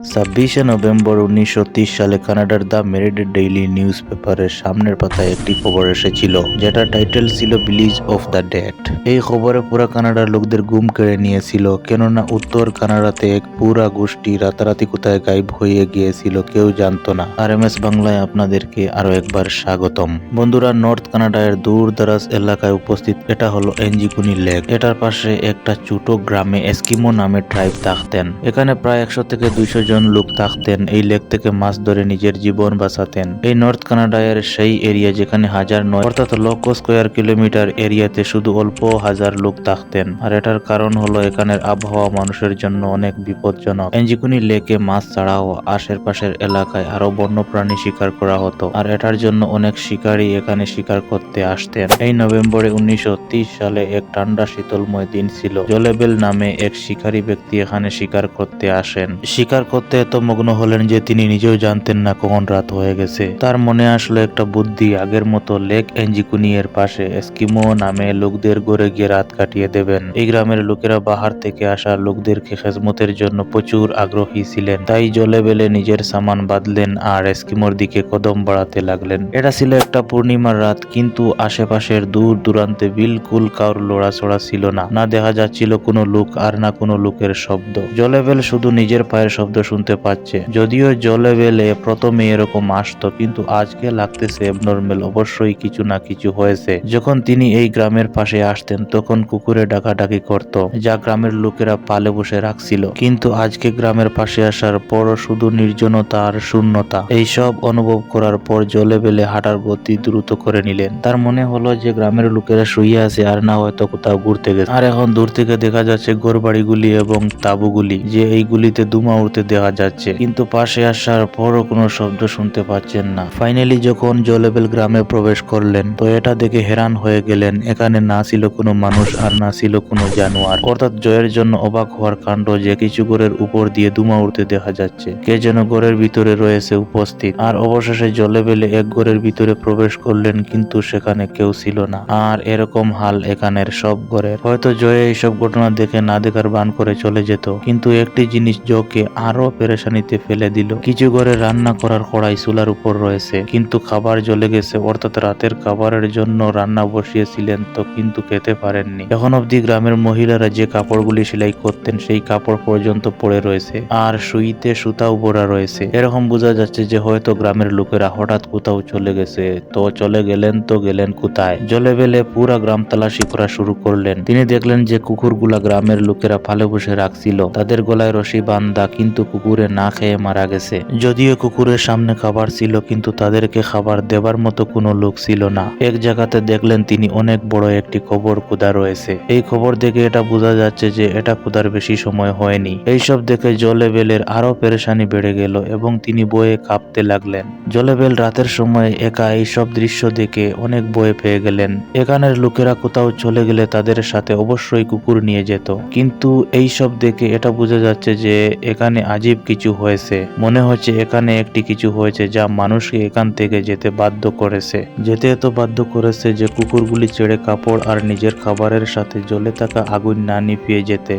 26শে November 1930 সালে কানাডার the married daily news পেপারের সামনের পাতায় একটি খবর এসেছিল, যেটা টাইটেল ছিল ভিলেজ অফ দ্য ডেড। এই খবরে পুরা কানাডার লোকদের গুম কেড়ে নিয়েছিল, কেননা উত্তর কানাডাতে এক পুরা গোষ্ঠী রাতারাতি কোথায় গায়েব হয়ে গিয়েছিল কেউ জানতো না। RMS বাংলায় আপনাদেরকে আরো একবার স্বাগতম। বন্ধুরা, নর্থ কানাডার দূর দারাজ এলাকায় উপস্থিত এটা হলো এনজিকুনি লেক। এটার পাশে একটা ছোট গ্রামে এস্কিমো নামে ট্রাইব থাকতেন। এখানে প্রায় 100 থেকে 200 জন লোক থাকতেন। এই লেক থেকে মাছ ধরে নিজের জীবন বাঁচাতেন। এই নর্থ কানাডার সেই এরিয়া যেখানে হাজার নয় অর্থাৎ লক্ষ স্কোয়ার কিলোমিটার এরিয়াতে শুধু অল্প হাজার লোক থাকতেন। আর এটার কারণ হলো এখানের আবহাওয়া মানুষের জন্য অনেক বিপজ্জনক। এনজিকুনি লেকে মাছ ছাড়াও আশেপাশের এলাকায় আরো বন্যপ্রাণী শিকার করা হতো, আর এটার জন্য অনেক শিকারী এখানে শিকার করতে আসতেন। এই নভেম্বরে 1930 সালে এক ঠান্ডা শীতলময় দিন ছিল। জলেবেল নামে এক শিকারী ব্যক্তি এখানে শিকার করতে আসেন। শিকার করতে এত মগ্ন হলেন যে তিনি নিজেও জানতেন না কখন রাত হয়ে গেছে। তার মনে আসলো একটা বুদ্ধি, আগের মতো লেক এনজিকুনি এর পাশে এস্কিমো নামে লোকদের গড়ে গিয়ে রাত কাটিয়ে দেবেন। এই গ্রামের লোকেরা বাহার থেকে আসা লোকদেরকে খেজমতের জন্য প্রচুর আগ্রহী ছিলেন। তাই জলেবেলে নিজের সামান বাঁধলেন আর এস্কিমোর দিকে কদম বাড়াতে লাগলেন। এটা ছিল একটা পূর্ণিমার রাত, কিন্তু আশেপাশের দূর দূরান্তে বিলকুল কারোর লড়াচড়া ছিল না। না দেখা যাচ্ছিল কোনো লোক আর না কোনো লোকের শব্দ। জলেবেল শুধু নিজের পায়ের শব্দ শুনতে পাচ্ছে। যদিও জলেবেলে প্রথমে এরকম আসতো, কিন্তু আজকে লাগতেছে এবনর্মাল, অবশ্যই কিছু না কিছু হয়েছে। যখন তিনি এই গ্রামের পাশে আসতেন তখন কুকুরে ডাকাডাকি করত, যা গ্রামের লোকেরা পালে বসে রাখছিল। কিন্তু আজকে গ্রামের পাশে আসার পরও শুধু নির্জনতা আর শূন্যতা। এইসব অনুভব করার পর জলেবেলে হাঁটার গতি দ্রুত করে নিলেন। তার মনে হলো যে গ্রামের লোকেরা শুয়ে আছে আর না হয়তো কোথাও ঘুরতে গেছে। আর এখন দূর থেকে দেখা যাচ্ছে ঘরবাড়িগুলি এবং তাঁবুগুলি, যে এইগুলিতে ধুমা উঠতে দেখা যাচ্ছে, কিন্তু পাশে আসার পরও কোনো শব্দ শুনতে পাচ্ছেন না। ফাইনালি যখন জলেবেল গ্রামে প্রবেশ করলেন তো এটা দেখে হেরান হয়ে গেলেন। এখানে না ছিল কোনো মানুষ আর না ছিল কোনো জানোয়ার। অর্থাৎ জয়ের জন্য অবাক হওয়ার কাণ্ড যে কিছু ঘরের উপর দিয়ে ধুমা উঠতে দেখা যাচ্ছে। কে যেন ঘরের ভিতরে রয়েছে উপস্থিত। আর অবশেষে জলেবেলে এক ঘরের ভিতরে প্রবেশ করলেন, কিন্তু সেখানে কেউ ছিল না। আর এরকম হাল এখানের সব ঘরের। হয়তো জয়ে এইসব ঘটনা দেখে না দেখার ভান করে চলে যেত, কিন্তু একটি জিনিস জোকে আরো পেরেশানিতে ফেলে দিল। কিছু ঘরে রান্না করার কড়াই চুলার উপর রয়েছে, কিন্তু খাবার জ্বলে গেছে। অর্থাৎ রাতের খাবারের জন্য রান্না বসিয়েছিলেন তো, কিন্তু খেতে পারেননি। এখন অবধি গ্রামের মহিলারা যে কাপড়গুলি সেলাই করতেন সেই কাপড় পর্যন্ত পড়ে রয়েছে, আর সুইতে সুতাও ভরা রয়েছে। এরকম বোঝা যাচ্ছে যে হয়তো গ্রামের লোকেরা হঠাৎ কোথাও চলে গেছে। তো চলে গেলেন তো গেলেন কোথায়? জলেবেলে পুরা গ্রাম তালাশি করা শুরু করলেন। তিনি দেখলেন যে কুকুরগুলা গ্রামের লোকেরা ফালে বসে রাখছিল, তাদের গলায় রশি বান্ধা, কিন্তু কুকুরে না খেয়ে মারা গেছে। যদিও কুকুরের সামনে খাবার ছিল, কিন্তু তাদেরকে খাবার দেবার মতো কোনো লোক ছিল না। এক জায়গাতে দেখলেন তিনি অনেক বড় একটি কবর খোদা রয়েছে। এই খবর দেখে এটা বোঝা যাচ্ছে যে এটা খোদার বেশি সময় হয়নি। এইসব দেখে জলেবেলের আরো পেরেশানি বেড়ে গেল এবং তিনি ভয়ে কাঁপতে লাগলেন। জলেবেল রাতের সময় একা এইসব দৃশ্য দেখে অনেক ভয় পেয়ে গেলেন। এখানের লোকেরা কোথাও চলে গেলে তাদের সাথে অবশ্যই কুকুর নিয়ে যেত, কিন্তু এইসব দেখে এটা বোঝা যাচ্ছে যে এখানে আজীব কিছু হয়েছে। মনে হচ্ছে এখানে একটি কিছু হয়েছে যা মানুষকে এখান থেকে যেতে বাধ্য করেছে। যেতে এত বাধ্য করেছে যে কুকুরগুলি ছেড়ে কাপড় আর নিজের খাবারের সাথে জ্বলে থাকা আগুন না নিভিয়ে যেতে।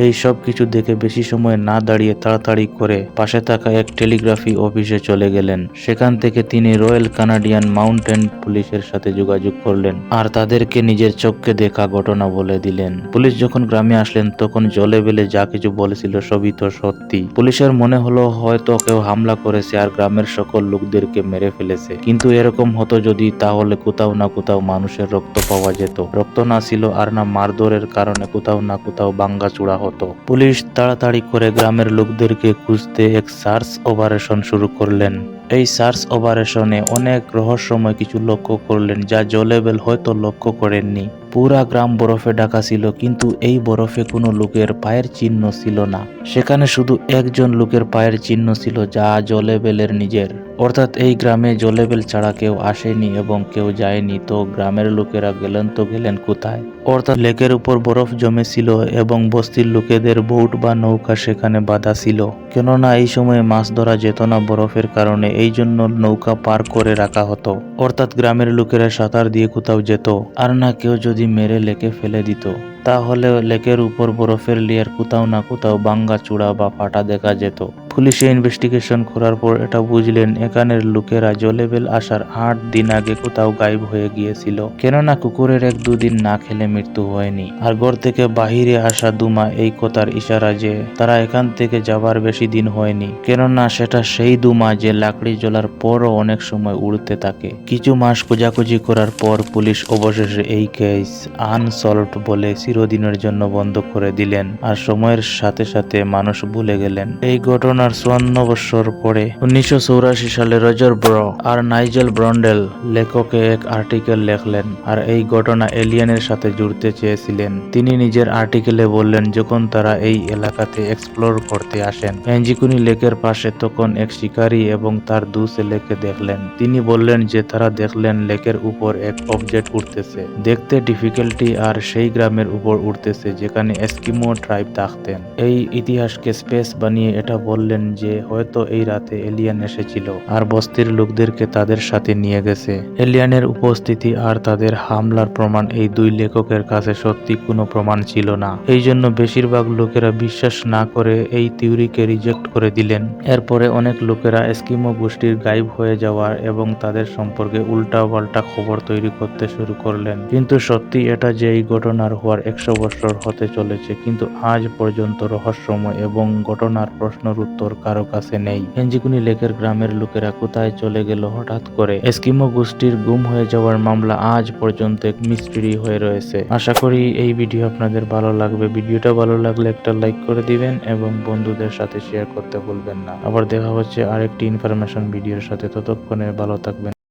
এই সব কিছু দেখে বেশি সময় না দাঁড়িয়ে তাড়াতাড়ি করে পাশে থাকা এক টেলিগ্রাফি অফিসে চলে গেলেন। সেখান থেকে তিনি রয়্যাল কানাডিয়ান মাউন্টেন পুলিশের সাথে যোগাযোগ করলেন আর তাদেরকে নিজের চোখে দেখা ঘটনা বলে দিলেন। পুলিশ যখন গ্রামে আসলেন তখন জলেবেলে যা কিছু বলেছিল সবই তো সত্যি। পুলিশের মনে হলো হয়তো কেউ হামলা করেছে আর গ্রামের সকল লোকদেরকে মেরে ফেলেছে। কিন্তু এরকম হতো যদি, তাহলে কোথাও না কোথাও মানুষের রক্ত পাওয়া যেত। রক্ত না ছিল আর না মারধরের কারণে কোথাও না কোথাও ভাঙ্গাচুরা হতো। পুলিশ তাড়াতাড়ি করে গ্রামের লোকদেরকে খুঁজতে এক সার্চ অপারেশন শুরু করলেন। এই সার্চ অপারেশনে অনেক রহস্যময় কিছু লক্ষ্য করলেন যা জলেবেল হয়তো লক্ষ্য করেননি। পুরা গ্রাম বরফে ঢাকা ছিল, কিন্তু এই বরফে কোনো লোকের পায়ের চিহ্ন ছিল না। সেখানে শুধু একজন লোকের পায়ের চিহ্ন ছিল, যা জলেবেলের নিজের। অর্থাৎ এই গ্রামে জলেবেল ছাড়া কেউ আসেনি এবং কেউ যায়নি। তো গ্রামের লোকেরা গেলেন তো গেলেন কোথায়? অর্থাৎ লেকের উপর বরফ জমেছিল এবং বস্তির লোকেদের বোট বা নৌকা সেখানে বাঁধা ছিল, কেননা এই সময়ে মাছ ধরা যেত না বরফের কারণে। এই জন্য নৌকা পার করে রাখা হতো। অর্থাৎ গ্রামের লোকেরা সাঁতার দিয়ে কোথাও যেত, আর না কেউ যদি মেরে লেকে ফেলে দিত। তাহলে লেকের উপর বরফের লেয়ার কোথাও না কোথাও ভাঙ্গা চূড়া বা ফাটা দেখা যেত। পুলিশে ইনভেস্টিগেশন করার পর এটা বুঝলেন এখানের লোকেরা জলেবেল আসার 8 দিন আগে কোথাও গায়েব হয়ে গিয়েছিল, কেননা কুকুরের 1-2 দিন না খেলে মৃত্যু হয়নি। আর ঘর থেকে বাহিরে আসা দুমা এই কথার ইশারা যে তারা এখান থেকে যাবার বেশি দিন হয়নি, কেননা সেটা সেই দুমা যে লাকড়ি জ্বলার পরও অনেক সময় উড়তে থাকে। কিছু মাস খোঁজাখুঁজি করার পর পুলিশ অবশেষে এই কেস আনসলভড বলে চিরদিনের জন্য বন্ধ করে দিলেন, আর সময়ের সাথে সাথে মানুষ ভুলে গেলেন। এই ঘটনার 54 বছর পরে 1984 সালে রজার ব্র আর নাইজেল ব্রন্ডেল লেখকে এক আর্টিকেল লেখলেন, আর এই ঘটনা এলিয়েনের সাথে জুড়তে চেয়েছিলেন। তিনি নিজের আর্টিকেলে বললেন যখন তারা এই এলাকাতে এক্সপ্লোর করতে আসেন, এঞ্জিকুনি লেকের পাশে তখন এক শিকারী এবং তার 2 ছেলেকে দেখলেন। তিনি বললেন যে তারা দেখলেন লেকের উপর এক অবজেক্ট উঠতেছে, দেখতে ডিফিকাল্টি, আর সেই গ্রামের উপর উঠতেছে যেখানে এস্কিমো ট্রাইব থাকতেন। এই ইতিহাসকে স্পেস বানিয়ে এটা বললেন যে হয়তো এই রাতে এলিয়েন এসেছিল আর বস্তির লোকদেরকে তাদের সাথে নিয়ে গেছে। এলিয়েনের উপস্থিতি আর তাদের হামলার প্রমাণ এই 2 লেখকের কাছে সত্যি কোনো প্রমাণ ছিল না। এই জন্য বেশিরভাগ লোকেরা বিশ্বাস না করে এই থিওরিকে রিজেক্ট করে দিলেন। এরপরে অনেক লোকেরা এস্কিমো গোষ্ঠীর গায়েব হয়ে যাওয়ার এবং তাদের সম্পর্কে উল্টাপাল্টা খবর তৈরি করতে শুরু করলেন। কিন্তু সত্যি এটা যে এই ঘটনার হওয়ার 100 বছর হতে চলেছে, কিন্তু আজ পর্যন্ত রহস্যময় এবং ঘটনার প্রশ্নের উত্তর কারো কাছে নেই। এঞ্জিকুনি লেকের গ্রামের লোকেরা কোথায় চলে গেল হঠাৎ করে? এস্কিমো গোষ্ঠীর গুম হয়ে যাওয়ার মামলা আজ পর্যন্ত এক মিস্ট্রি হয়ে রয়েছে। আশা করি এই ভিডিও আপনাদের ভালো লাগবে। ভিডিওটা ভালো লাগলে একটা লাইক করে দিবেন এবং বন্ধুদের সাথে শেয়ার করতে ভুলবেন না। আবার দেখা হচ্ছে আরেকটি ইনফরমেশন ভিডিওর সাথে, ততক্ষণে ভালো থাকবেন।